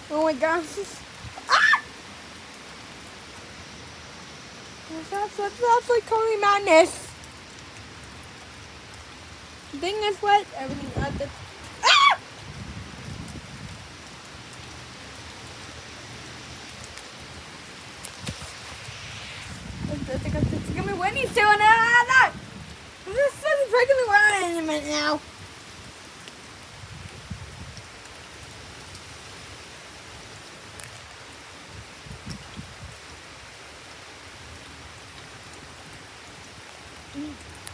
Oh my gosh. Ah! That's like totally madness. The thing is what? Everything at the... Ah! It's gonna be windy soon. Ah, no! This is regular weather in a minute now.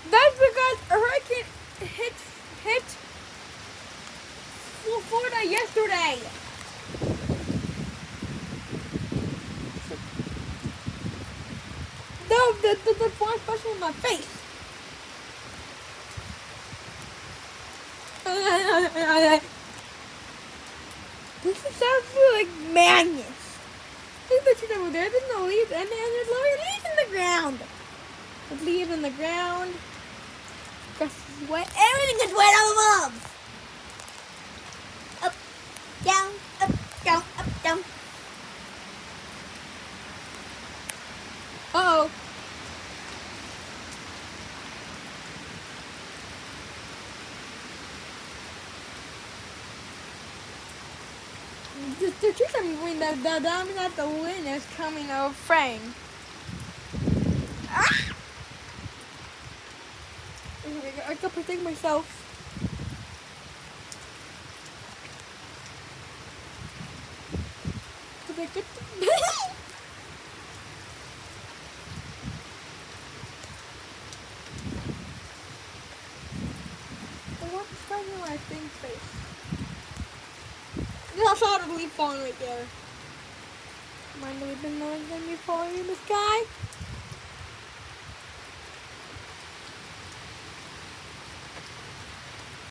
That's because a hurricane hit Florida yesterday. No, the fly especially in my face. This is absolutely like madness. Look at the tree over there. There's no leaves, and there's leaves in the ground. There's leaves in the ground. Grass is wet. Everything is wet all above. Up, down, up, down, up, down. Uh-oh. The trees are moving. That means that the wind is coming over frame. Ah! I can protect myself. What's fighting my thing's face? I saw the leaf falling right there. Mind the leaf and me falling in the sky?